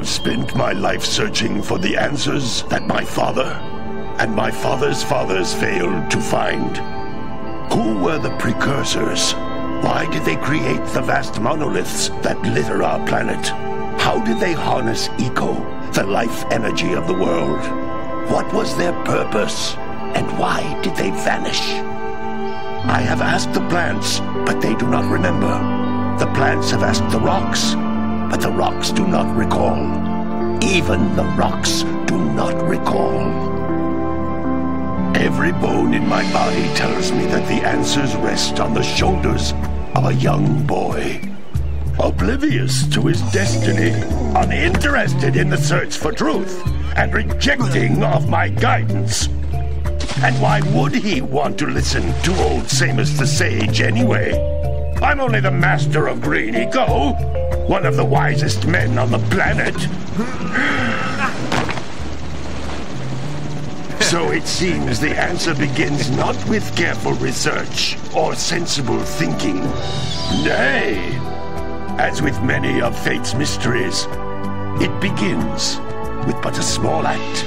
have spent my life searching for the answers that my father and my father's fathers failed to find. Who were the precursors? Why did they create the vast monoliths that litter our planet? How did they harness eco, the life energy of the world? What was their purpose? And why did they vanish? I have asked the plants, but they do not remember. The plants have asked the rocks, but the rocks do not recall. Even the rocks do not recall. Every bone in my body tells me that the answers rest on the shoulders of a young boy. Oblivious to his destiny, uninterested in the search for truth, and rejecting of my guidance. And why would he want to listen to old Samus the Sage anyway? I'm only the master of green eco, one of the wisest men on the planet. So it seems the answer begins not with careful research or sensible thinking. Nay, as with many of fate's mysteries, it begins with but a small act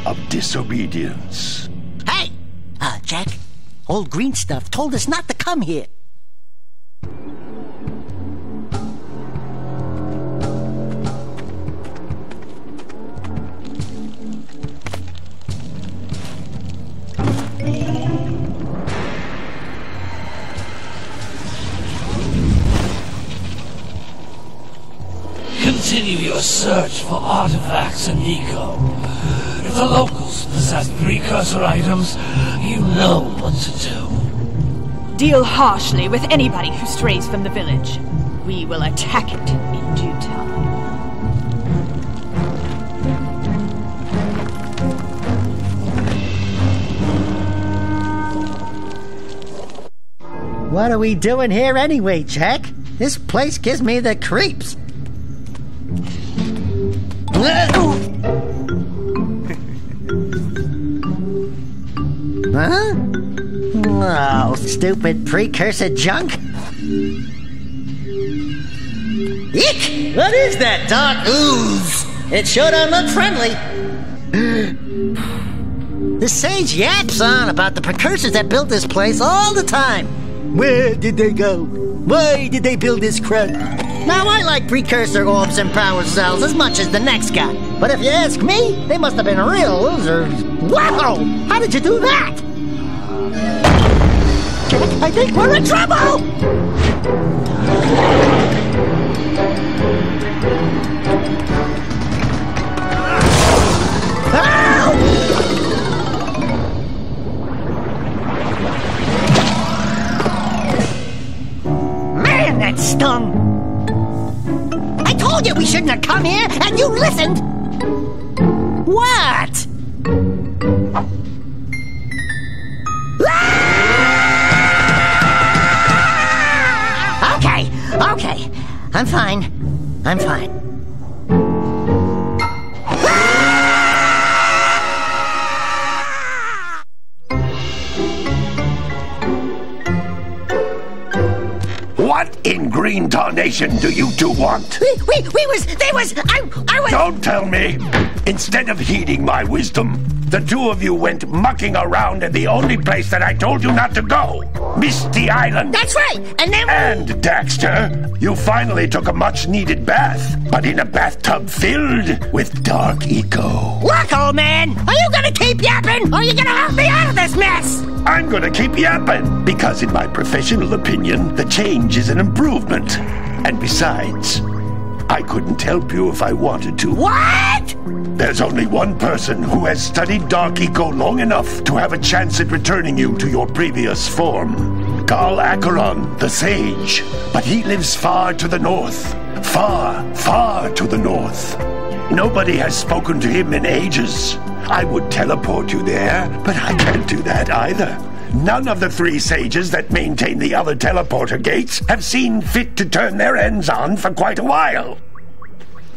of disobedience. Hey! Jack, old green stuff told us not to come here. Continue your search for artifacts and eco. If the locals possess precursor items, you know what to do. Deal harshly with anybody who strays from the village. We will attack it in due time. What are we doing here anyway, Jack? This place gives me the creeps. Huh? Oh, stupid precursor junk. Eek! What is that dark ooze? It sure don't look friendly. The sage yaps on about the precursors that built this place all the time. Where did they go? Why did they build this crud? Now, I like precursor orbs and power cells as much as the next guy. But if you ask me, they must have been real losers. Wow! How did you do that? I think we're in trouble! Man, that stung! I told you we shouldn't have come here, and you listened! What? Okay. I'm fine. What in green tarnation do you two want? I was... Don't tell me! Instead of heeding my wisdom, the two of you went mucking around in the only place that I told you not to go! Misty Island! That's right! And then... And, Daxter, you finally took a much-needed bath, but in a bathtub filled with dark eco. Look, old man! Are you gonna keep yapping, or are you gonna help me out of this mess? I'm gonna keep yapping, because in my professional opinion, the change is an improvement. And besides, I couldn't help you if I wanted to. What? There's only one person who has studied Dark Eco long enough to have a chance at returning you to your previous form. Carl Acheron, the Sage. But he lives far to the north. Far, far to the north. Nobody has spoken to him in ages. I would teleport you there, but I can't do that either. None of the three sages that maintain the other teleporter gates have seen fit to turn their ends on for quite a while.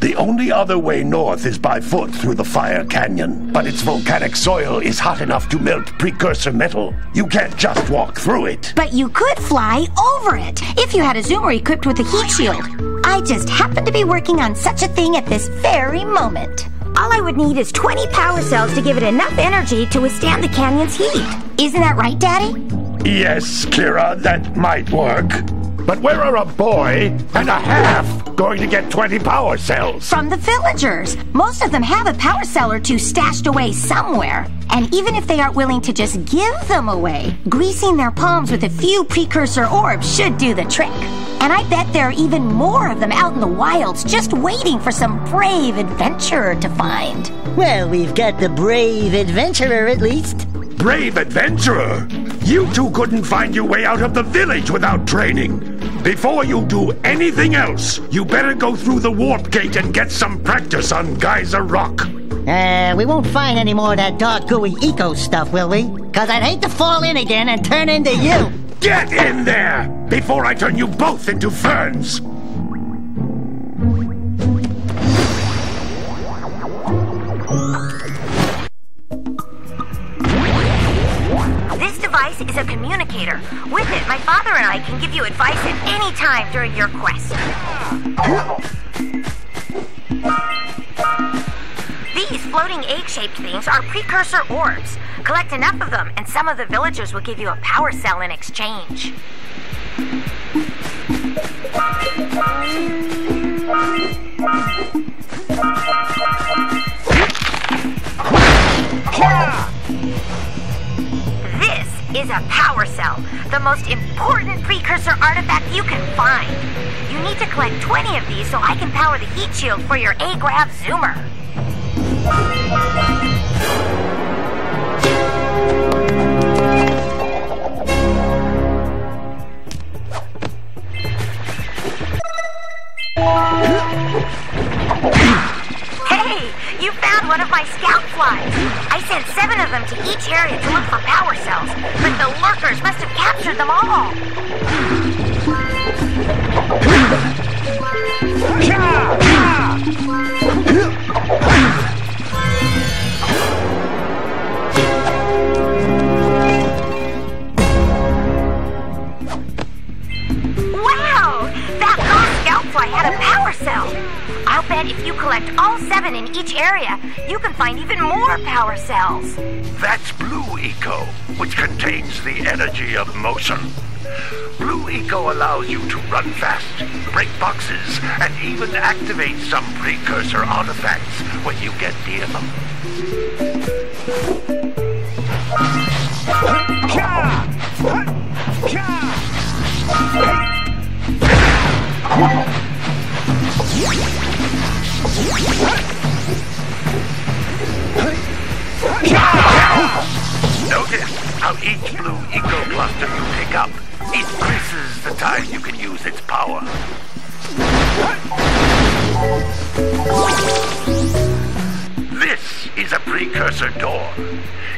The only other way north is by foot through the Fire Canyon, but its volcanic soil is hot enough to melt precursor metal. You can't just walk through it. But you could fly over it, if you had a zoomer equipped with a heat shield. I just happen to be working on such a thing at this very moment. All I would need is 20 power cells to give it enough energy to withstand the canyon's heat. Isn't that right, Daddy? Yes, Kira, that might work. But where are a boy and a half going to get 20 power cells? From the villagers. Most of them have a power cell or two stashed away somewhere. And even if they aren't willing to just give them away, greasing their palms with a few precursor orbs should do the trick. And I bet there are even more of them out in the wilds just waiting for some brave adventurer to find. Well, we've got the brave adventurer at least. Brave adventurer? You two couldn't find your way out of the village without training. Before you do anything else, you better go through the warp gate and get some practice on Geyser Rock. We won't find any more of that dark gooey eco stuff, will we? 'Cause I'd hate to fall in again and turn into you. Get in there before I turn you both into ferns. This device is a communicator. With it, my father and I can give you advice at any time during your quest. These floating egg-shaped things are precursor orbs. Collect enough of them, and some of the villagers will give you a power cell in exchange. This is a power cell, the most important precursor artifact you can find. You need to collect 20 of these so I can power the heat shield for your A-Grav zoomer. Hey, you found one of my scout flies. I sent 7 of them to each area to look for power cells, but the lurkers must have captured them all. Wow! That ghost scout fly had a power cell. I'll bet if you collect all 7 in each area, you can find even more power cells. That's Blue Eco, which contains the energy of motion. Blue Eco allows you to run fast, break boxes, and even activate some precursor artifacts when you get near them. Notice how each Blue Eco cluster you pick up increases the time you can use its power. This is a precursor door.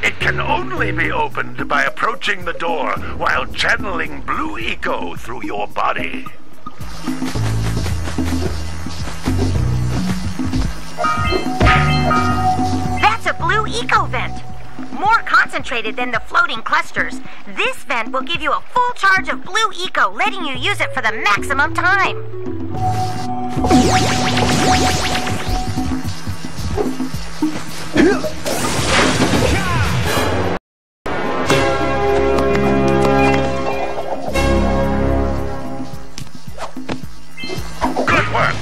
It can only be opened by approaching the door while channeling Blue Eco through your body. That's a Blue Eco vent. More concentrated than the floating clusters. This vent will give you a full charge of Blue Eco, letting you use it for the maximum time. Good work!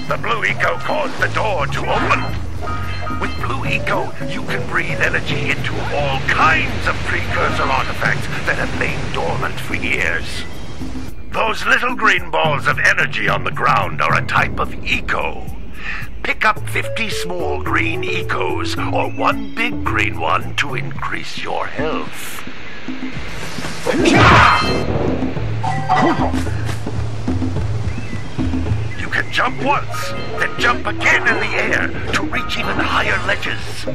The Blue Eco caused the door to open. With Blue Eco, you can breathe energy into all kinds of precursor artifacts that have lain dormant for years. Those little green balls of energy on the ground are a type of eco. Pick up 50 small green ecos or 1 big green one to increase your health. You can jump once, then jump again in the air to reach even higher ledges.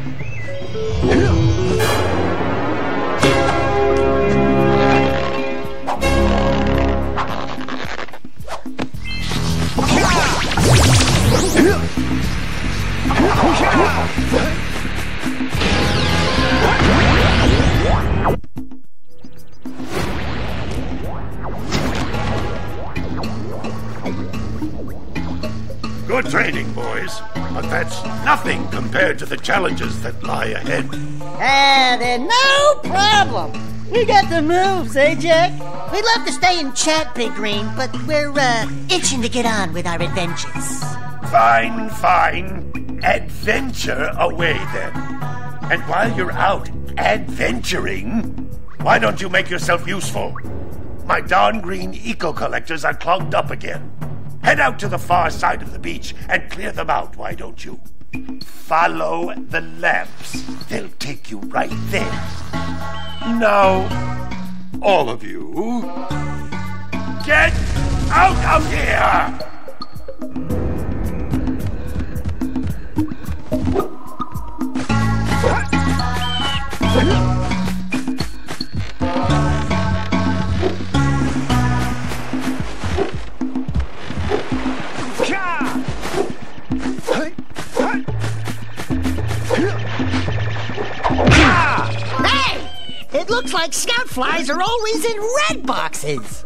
that's nothing compared to the challenges that lie ahead. Then no problem. We got the moves, eh, Jack? We'd love to stay and chat, Big Green, but we're, itching to get on with our adventures. Fine, fine. Adventure away, then. And while you're out adventuring, why don't you make yourself useful? My darn green eco-collectors are clogged up again. Head out to the far side of the beach and clear them out, why don't you? Follow the lamps. They'll take you right there. Now, all of you, get out of here! It looks like scout flies are always in red boxes.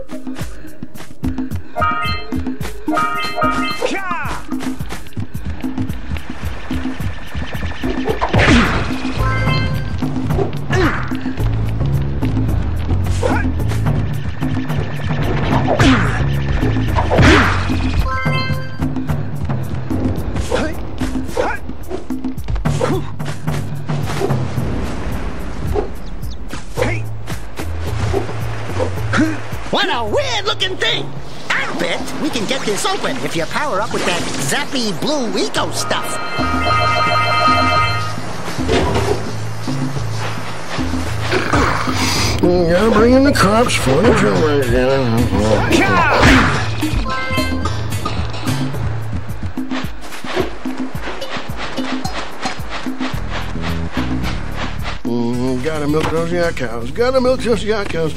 What a weird-looking thing! I'll bet we can get this open if you power up with that zappy blue eco stuff. Gotta bring in the cops for the drummer again. Gotta milk those yak cows. Gotta milk those yak cows.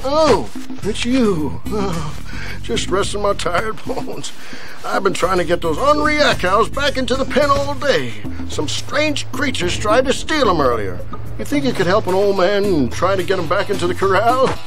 Oh, it's you. Oh, just resting my tired bones. I've been trying to get those ornery yak cows back into the pen all day. Some strange creatures tried to steal them earlier. You think you could help an old man try to get them back into the corral?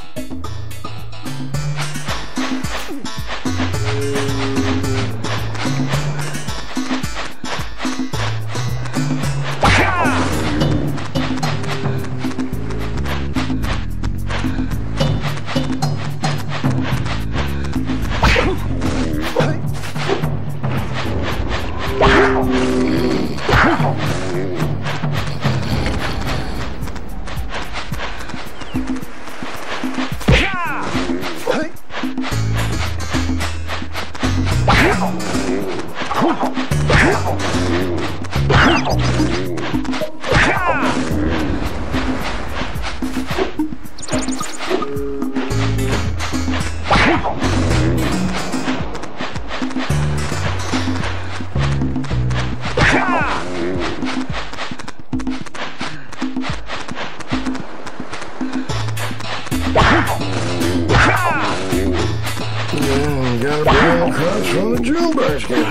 Gotta bring across from the drill basket.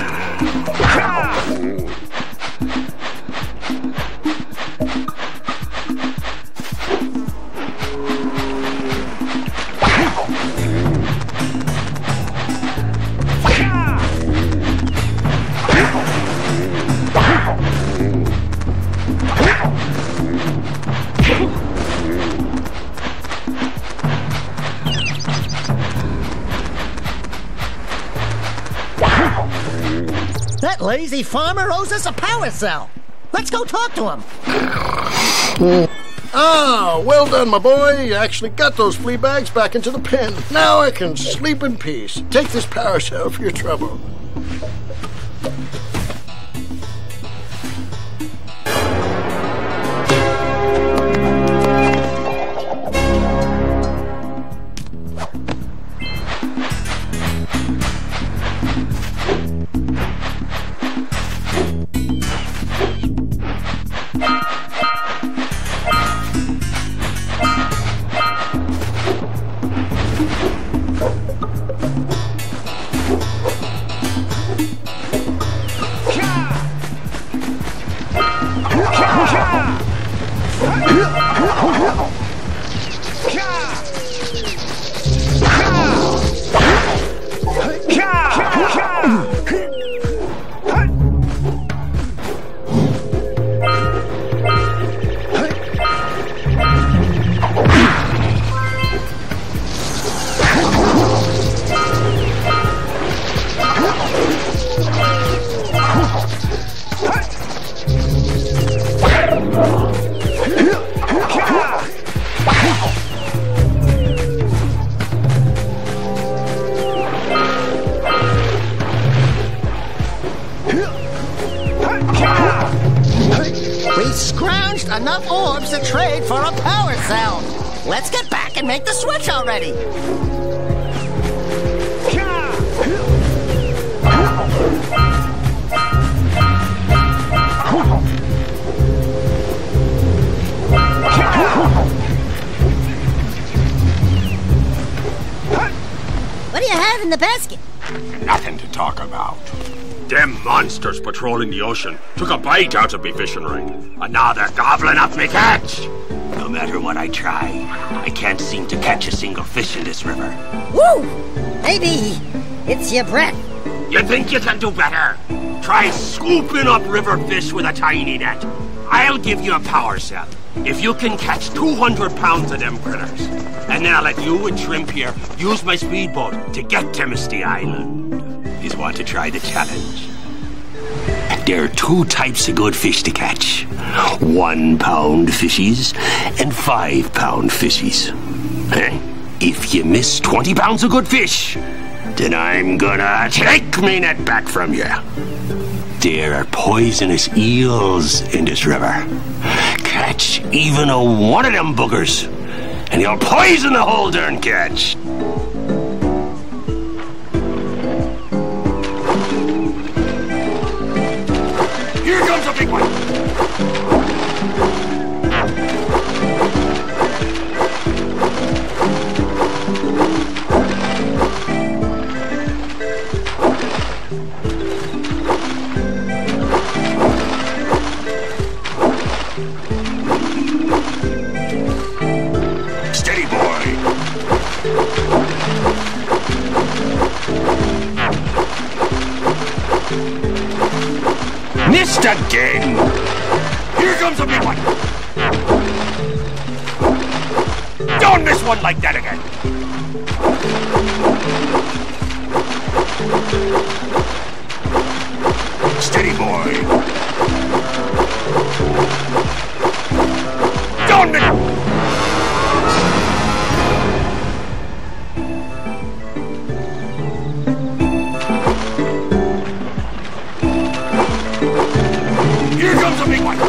That lazy farmer owes us a power cell. Let's go talk to him. Ah, well done, my boy. You actually got those flea bags back into the pen. Now I can sleep in peace. Take this power cell for your trouble. enough orbs to trade for a power cell. Let's get back and make the switch already. What do you have in the basket? Nothing to talk about. Them monsters patrolling the ocean took a bite out of me fishing rig, and now they're gobbling up me catch. No matter what I try, I can't seem to catch a single fish in this river. Woo! Maybe it's your breath. You think you can do better? Try scooping up river fish with a tiny net. I'll give you a power cell if you can catch 200 pounds of them critters. And then I'll let you and Shrimp here use my speedboat to get to Misty Island. You want to try the challenge? There are two types of good fish to catch. 1 pound fishies and 5 pound fishies. If you miss 20 pounds of good fish, then I'm gonna take me net back from you. There are poisonous eels in this river. Catch even one of them buggers, and you'll poison the whole darn catch. Here comes a big one. Steady, boy. Missed again! Here comes a big one! Don't miss one like that again! Steady, boy! Don't miss! Here comes a big one!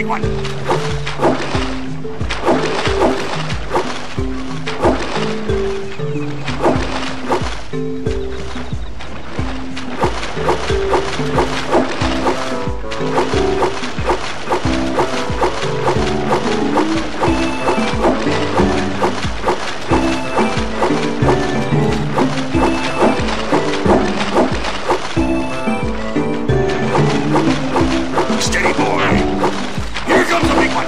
one. Steady, boy. Here comes the big one.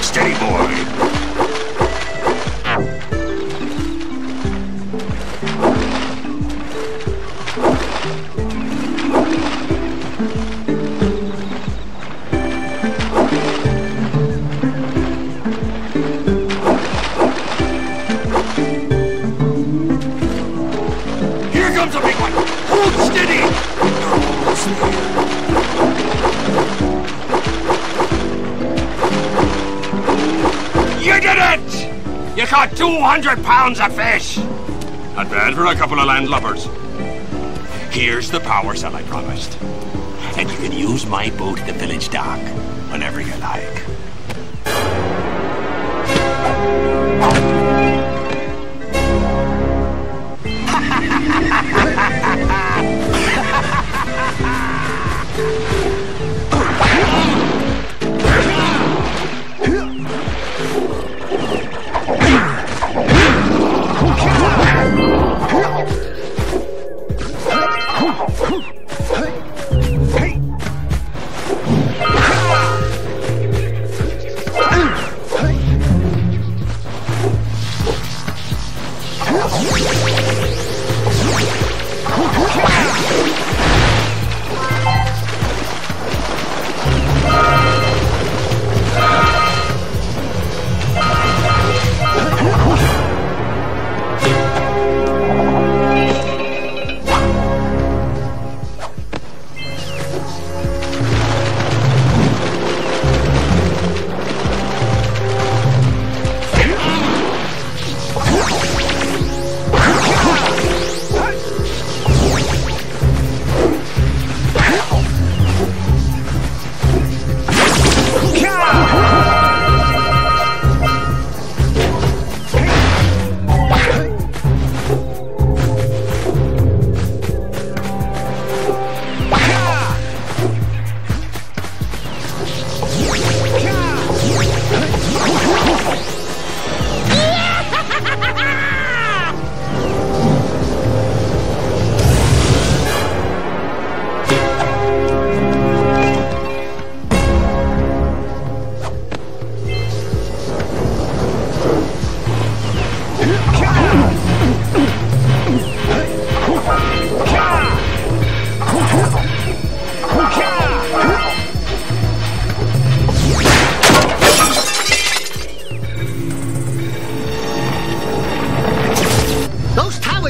Steady, boy. Here comes a big one! Hold steady! Almost there. You did it! You caught 200 pounds of fish! Not bad for a couple of landlubbers. Here's the power cell I promised. And you can use my boat at the village dock whenever you like.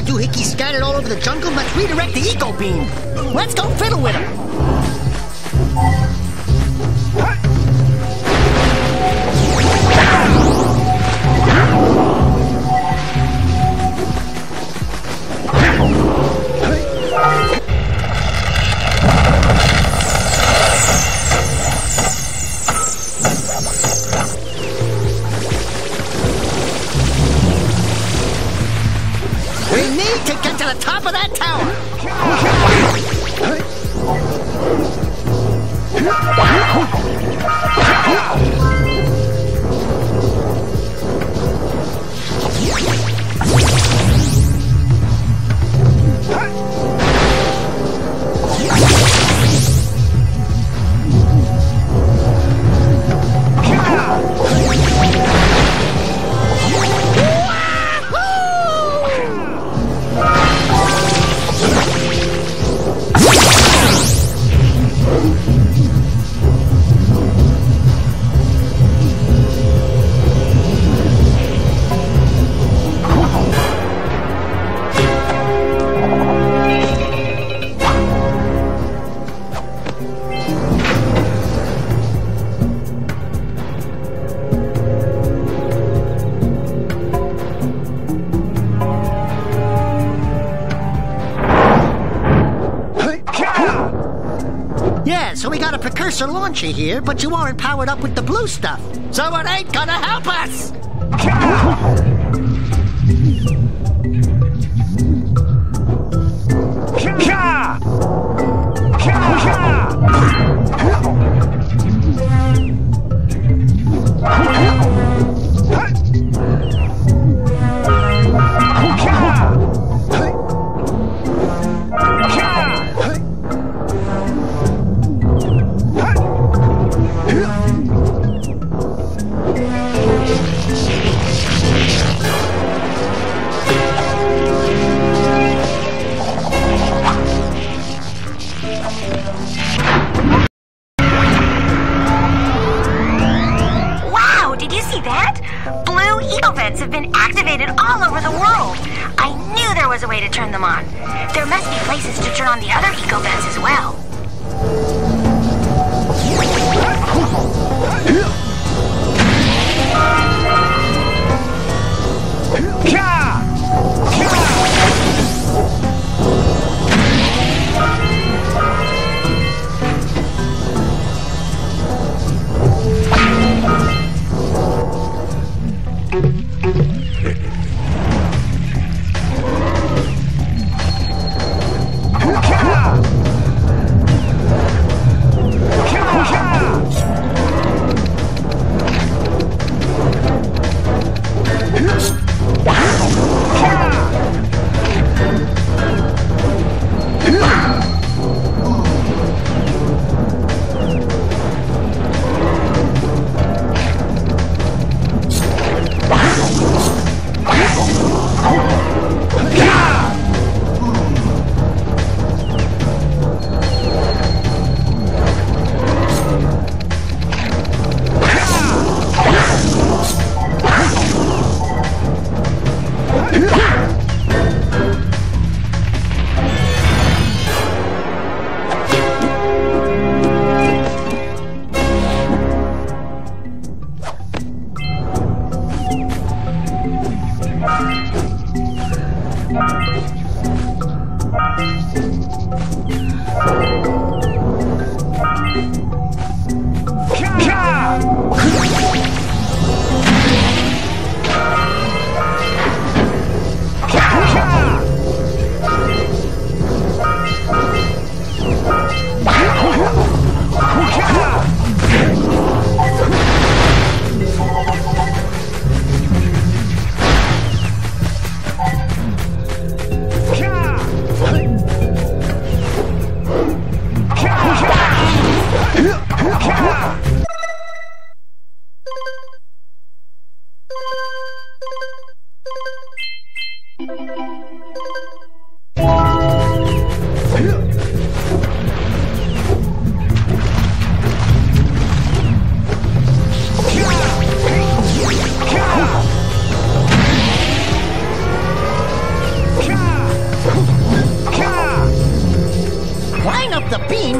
doohickeys scattered all over the jungle, let's redirect the eco beam. Let's go fiddle with him. We need to get to the top of that tower! Yeah, so we got a precursor launcher here, but you aren't powered up with the blue stuff. So it ain't gonna help us! Have been activated all over the world. I knew there was a way to turn them on. There must be places to turn on the other eco vents as well.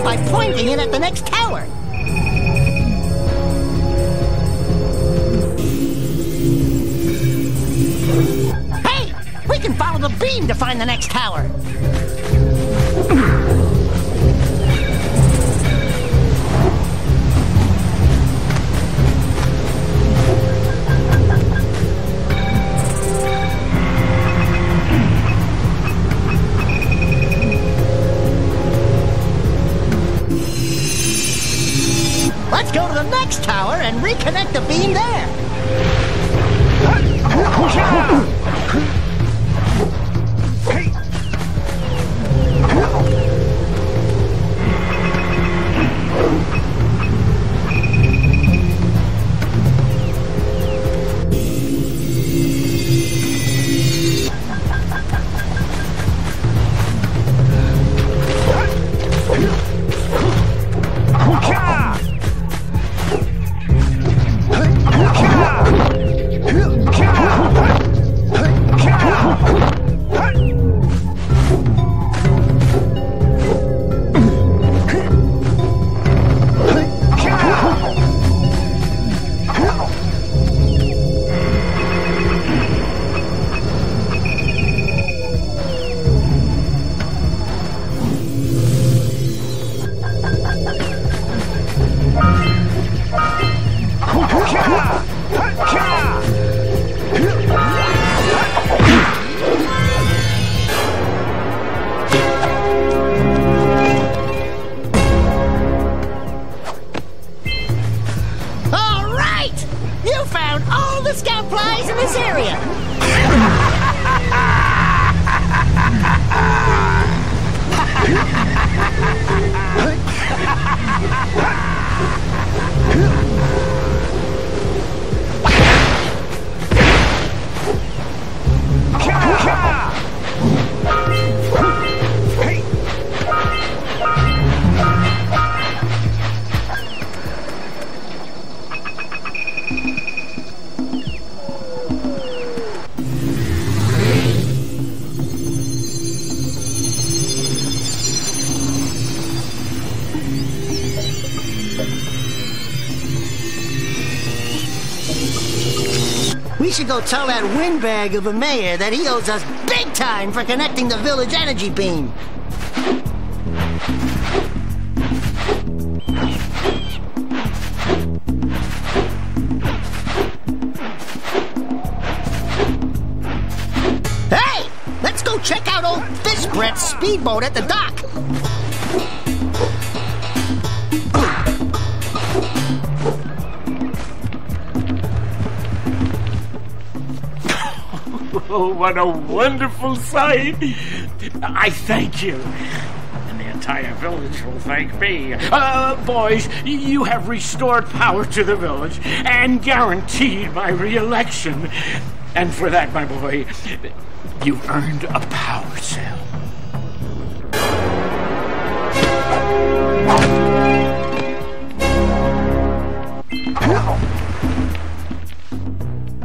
By pointing it at the next tower. Hey! We can follow the beam to find the next tower. Let's go to the next tower and reconnect the beam there. should go tell that windbag of a mayor that he owes us big time for connecting the village energy beam. Hey! Let's go check out old Fish Brett's speedboat at the dock. Oh, what a wonderful sight! I thank you. And the entire village will thank me. Boys, you have restored power to the village and guaranteed my re-election. And for that, my boy, you've earned a power cell.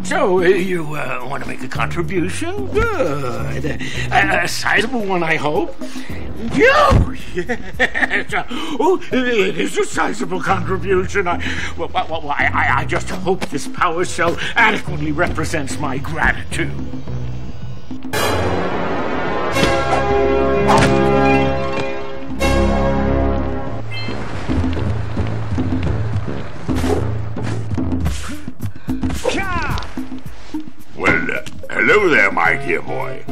So, you want to make a contribution? Good. A sizable one, I hope. Oh, yes. Oh, it is a sizable contribution. I just hope this power cell adequately represents my gratitude. Hello there, my dear boy.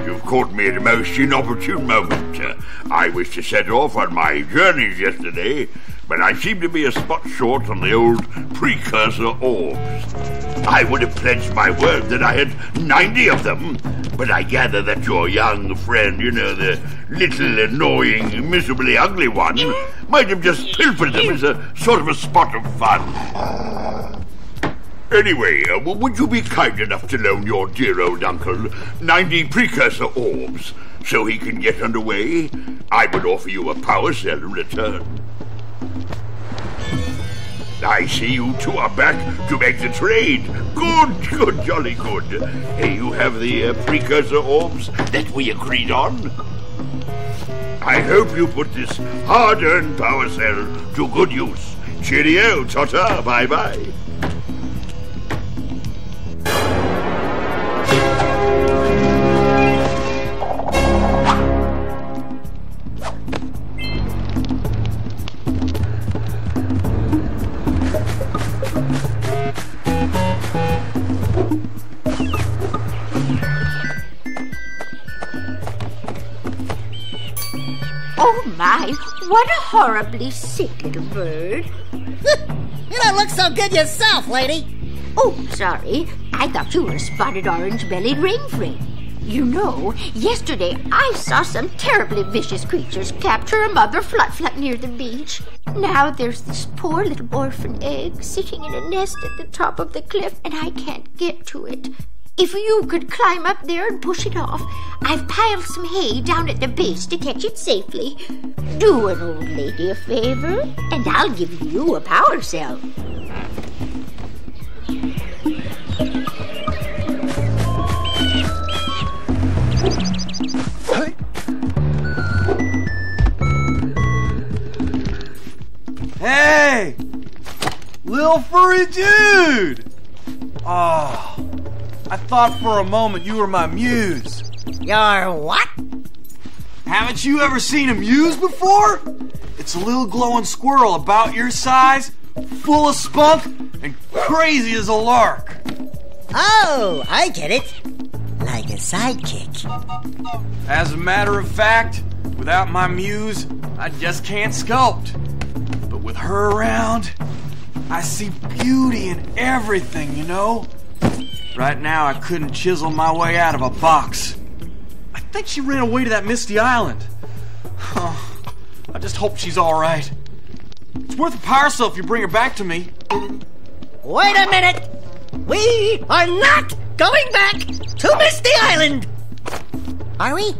You've caught me at a most inopportune moment. I was to set off on my journeys yesterday, but I seem to be a spot short on the old precursor orbs. I would have pledged my word that I had 90 of them, but I gather that your young friend, the little annoying, miserably ugly one, might have just pilfered them as a sort of a spot of fun. Anyway, would you be kind enough to loan your dear old uncle 90 precursor orbs so he can get underway? I would offer you a power cell in return. I see you two are back to make the trade. Good, jolly good. Hey, you have the precursor orbs that we agreed on? I hope you put this hard-earned power cell to good use. Cheerio, ta-ta, bye-bye. Oh my, what a horribly sick little bird. You don't look so good yourself, lady. Oh, sorry. I thought you were a spotted orange-bellied rainframe. You know, yesterday I saw some terribly vicious creatures capture a mother flut-flut near the beach. Now there's this poor little orphan egg sitting in a nest at the top of the cliff, and I can't get to it. If you could climb up there and push it off, I've piled some hay down at the base to catch it safely. Do an old lady a favor, and I'll give you a power cell. Hey! Little furry dude! Oh, I thought for a moment you were my muse. Your what? Haven't you ever seen a muse before? It's a little glowing squirrel about your size, full of spunk, and crazy as a lark. Oh, I get it. Like a sidekick. As a matter of fact, without my muse, I just can't sculpt. But with her around, I see beauty in everything, you know? Right now, I couldn't chisel my way out of a box. I think she ran away to that misty island. I just hope she's all right. It's worth a power cell if you bring her back to me. Wait a minute! We are not going back to Misty Island! Are we?